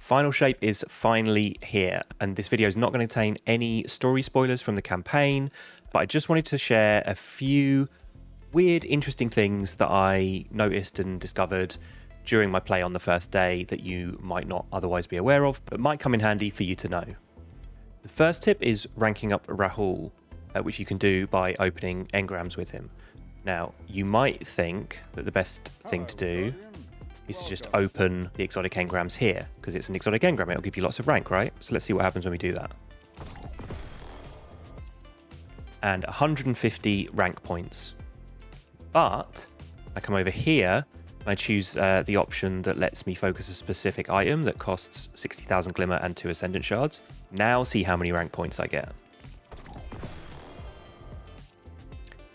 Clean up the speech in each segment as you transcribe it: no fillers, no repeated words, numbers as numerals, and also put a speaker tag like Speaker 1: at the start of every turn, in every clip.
Speaker 1: Final shape is finally here, and this video is not going to contain any story spoilers from the campaign, but I just wanted to share a few weird, interesting things that I noticed and discovered during my play on the first day that you might not otherwise be aware of, but might come in handy for you to know. The first tip is ranking up Rahul, which you can do by opening engrams with him. Now, you might think that the best thing to do is to just open the exotic engrams here, because it's an exotic engram, it'll give you lots of rank, right? So let's see what happens when we do that. And 150 rank points. But I come over here and I choose the option that lets me focus a specific item that costs 60,000 glimmer and 2 ascendant shards. Now see how many rank points I get.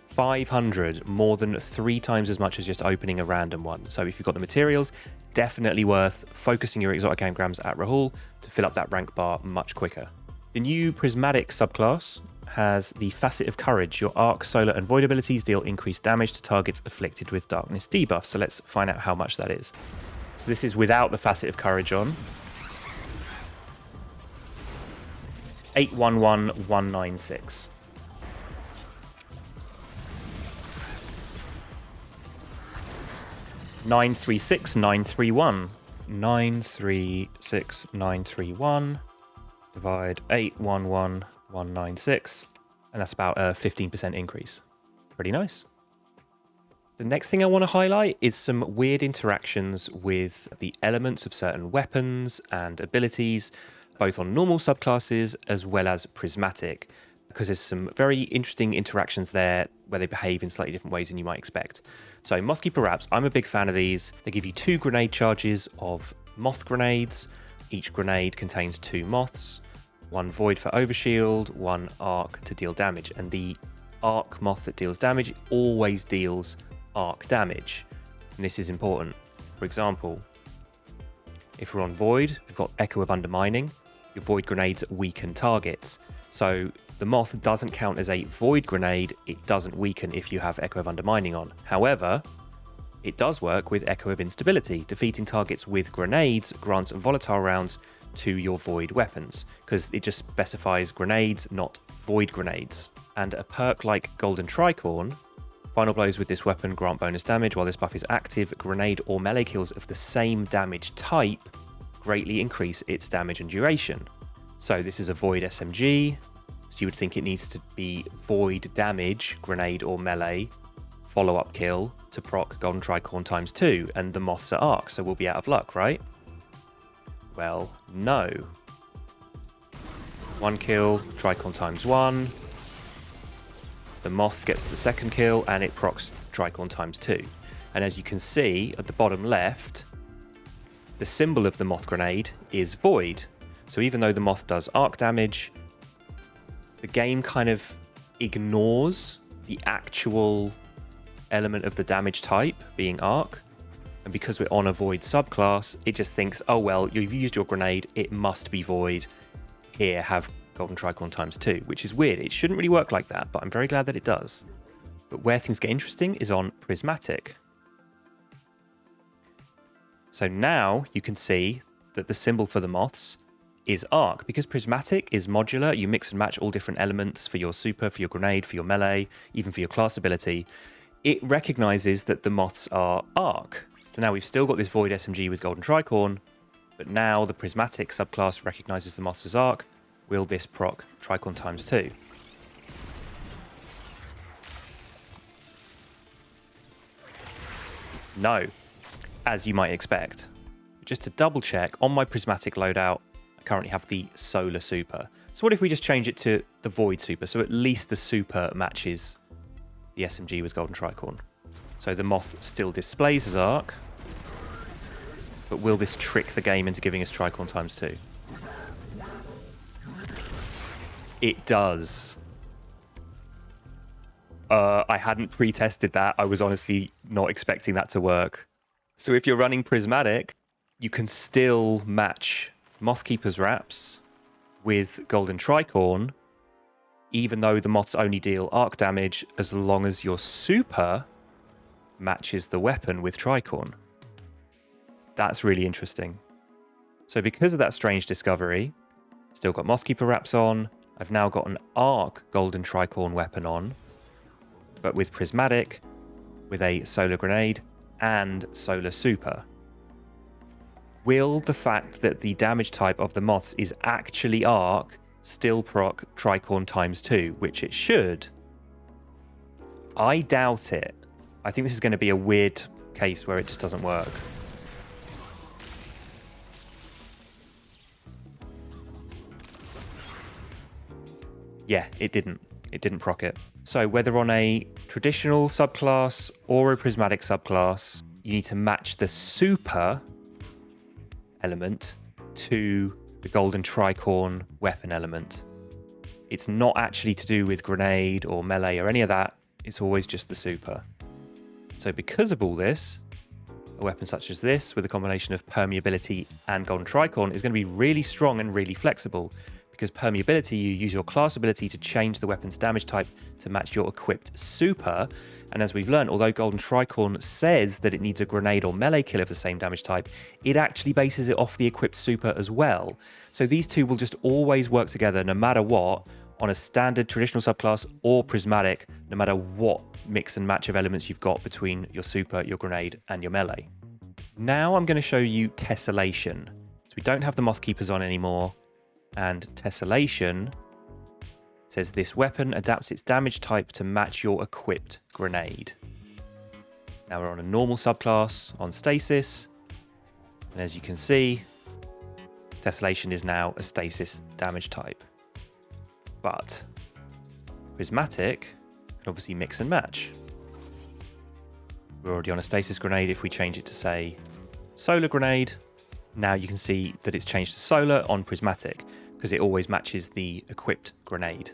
Speaker 1: 500, more than 3 times as much as just opening a random one. So if you've got the materials, definitely worth focusing your exotic engrams at Rahul to fill up that rank bar much quicker. The new Prismatic subclass has the Facet of Courage. Your arc, solar and void abilities deal increased damage to targets afflicted with darkness debuff. So let's find out how much that is. So this is without the Facet of Courage on. 811196. Nine 931. 936931. Divide 811196, and that's about a 15% increase. Pretty nice. The next thing I want to highlight is some weird interactions with the elements of certain weapons and abilities, both on normal subclasses as well as Prismatic, because there's some very interesting interactions there where they behave in slightly different ways than you might expect. So Mothkeeper Wraps, I'm a big fan of these. They give you 2 grenade charges of moth grenades. Each grenade contains 2 moths. 1 void for overshield, 1 arc to deal damage, and the arc moth that deals damage always deals arc damage, and this is important. For example, if we're on void, we've got Echo of Undermining. Your void grenades weaken targets, so the moth doesn't count as a void grenade. It doesn't weaken if you have Echo of Undermining on. However, it does work with Echo of Instability. Defeating targets with grenades grants volatile rounds to your void weapons, because it just specifies grenades, not void grenades. And a perk like Golden Tricorn, final blows with this weapon grant bonus damage while this buff is active. Grenade or melee kills of the same damage type greatly increase its damage and duration. So this is a void SMG, so you would think it needs to be void damage, grenade or melee, follow-up kill to proc Golden Tricorn ×2, and the moths are arc, so we'll be out of luck, right? Well, no. 1 kill, Tricorn ×1. The moth gets the second kill and it procs Tricorn ×2. And as you can see at the bottom left, the symbol of the moth grenade is void. So even though the moth does arc damage, the game kind of ignores the actual element of the damage type being arc. And because we're on a void subclass, it just thinks, oh well, you've used your grenade, it must be void. Here, have Golden Tricorn ×2, which is weird. It shouldn't really work like that, but I'm very glad that it does. But where things get interesting is on Prismatic. So now you can see that the symbol for the moths is arc. Because Prismatic is modular, you mix and match all different elements for your super, for your grenade, for your melee, even for your class ability. It recognizes that the moths are arc. So now we've still got this void SMG with Golden Tricorn, but now the Prismatic subclass recognizes the moths as arc. Will this proc Tricorn ×2? No, as you might expect. Just to double check, on my Prismatic loadout, I currently have the Solar Super. So what if we just change it to the Void Super, so at least the Super matches the SMG with Golden Tricorn? So the moth still displays as arc, but will this trick the game into giving us Tricorn ×2? It does. I hadn't pre-tested that. I was honestly not expecting that to work. So if you're running Prismatic, you can still match Mothkeeper's Wraps with Golden Tricorn, even though the moths only deal arc damage, as long as your super matches the weapon with Tricorn. That's really interesting. So because of that strange discovery, still got Mothkeeper wraps on. I've now got an Arc Golden Tricorn weapon on, but with Prismatic, with a Solar Grenade and Solar Super. Will the fact that the damage type of the Moths is actually Arc still proc Tricorn ×2, which it should? I doubt it. I think this is going to be a weird case where it just doesn't work. Yeah, it didn't. It didn't proc it. So whether on a traditional subclass or a prismatic subclass, you need to match the super element to the golden tricorn weapon element. It's not actually to do with grenade or melee or any of that. It's always just the super. So because of all this, a weapon such as this with a combination of permeability and golden tricorn is going to be really strong and really flexible. Because permeability, you use your class ability to change the weapon's damage type to match your equipped super. And as we've learned, although Golden Tricorn says that it needs a grenade or melee kill of the same damage type, it actually bases it off the equipped super as well. So these two will just always work together no matter what on a standard traditional subclass or prismatic, no matter what mix and match of elements you've got between your super, your grenade, and your melee. Now I'm going to show you Tessellation. So we don't have the Mothkeepers on anymore. And Tessellation says this weapon adapts its damage type to match your equipped grenade. Now we're on a normal subclass on stasis, and as you can see, Tessellation is now a stasis damage type. But Prismatic can obviously mix and match. We're already on a stasis grenade. If we change it to, say, solar grenade, now you can see that it's changed to solar on Prismatic because it always matches the equipped grenade.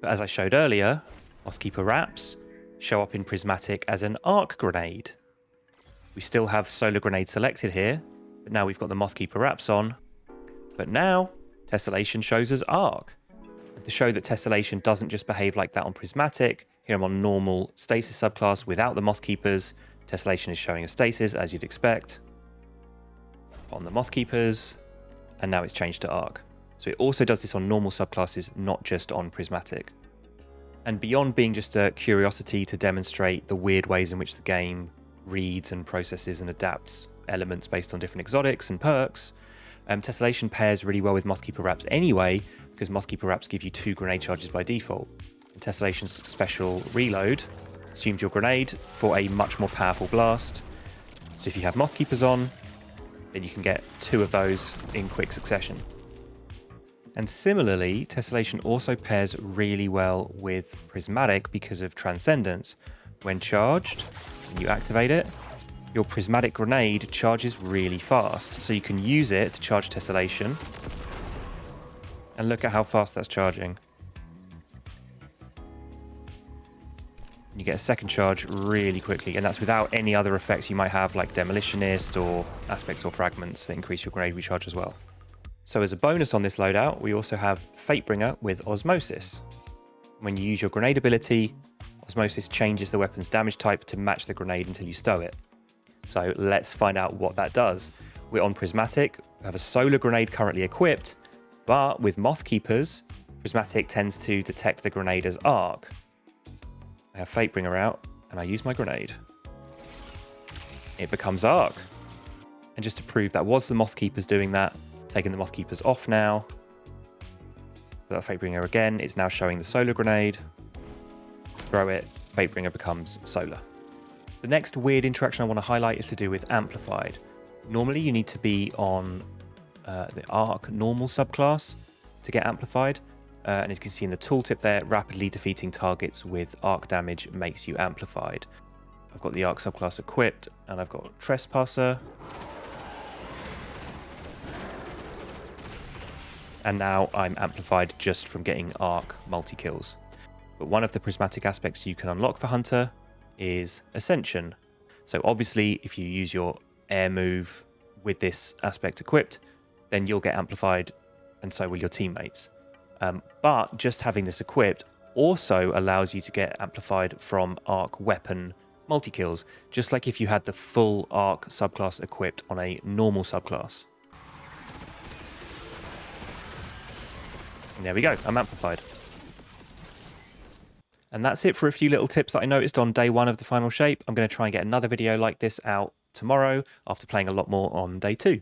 Speaker 1: But as I showed earlier, Mothkeeper wraps show up in Prismatic as an arc grenade. We still have solar grenade selected here, but now we've got the Mothkeeper wraps on. But now Tessellation shows as arc. And to show that Tessellation doesn't just behave like that on Prismatic, here I'm on normal stasis subclass without the Mothkeepers. Tessellation is showing a stasis as you'd expect on the Mothkeepers, and now it's changed to arc. So it also does this on normal subclasses, not just on Prismatic. And beyond being just a curiosity to demonstrate the weird ways in which the game reads and processes and adapts elements based on different exotics and perks, Tessellation pairs really well with Mothkeeper wraps anyway, because Mothkeeper wraps give you 2 grenade charges by default. And Tessellation's special reload assumes your grenade for a much more powerful blast. So if you have Mothkeepers on, then you can get 2 of those in quick succession. And similarly, Tessellation also pairs really well with Prismatic because of Transcendence. When charged, when you activate it, your Prismatic grenade charges really fast. So you can use it to charge Tessellation. And look at how fast that's charging. You get a second charge really quickly, and that's without any other effects you might have, like Demolitionist or Aspects or Fragments that increase your grenade recharge as well. So as a bonus on this loadout, we also have Fatebringer with Osmosis. When you use your grenade ability, Osmosis changes the weapon's damage type to match the grenade until you stow it. So let's find out what that does. We're on Prismatic, we have a solar grenade currently equipped, but with Mothkeepers, Prismatic tends to detect the grenade as arc. I have Fatebringer out, and I use my grenade. It becomes arc. And just to prove that was the Mothkeepers doing that, taking the Mothkeepers off now. That Fatebringer again is now showing the solar grenade. Throw it, Fatebringer becomes solar. The next weird interaction I want to highlight is to do with Amplified. Normally you need to be on the Arc normal subclass to get Amplified. And as you can see in the tooltip there, rapidly defeating targets with arc damage makes you amplified. I've got the arc subclass equipped, and I've got Trespasser. And now I'm amplified just from getting arc multi-kills. But one of the prismatic aspects you can unlock for Hunter is Ascension. So obviously, if you use your air move with this aspect equipped, then you'll get amplified, and so will your teammates. But just having this equipped also allows you to get amplified from arc weapon multi-kills, just like if you had the full arc subclass equipped on a normal subclass. And there we go, I'm amplified. And that's it for a few little tips that I noticed on day 1 of the final shape. I'm going to try and get another video like this out tomorrow after playing a lot more on day 2.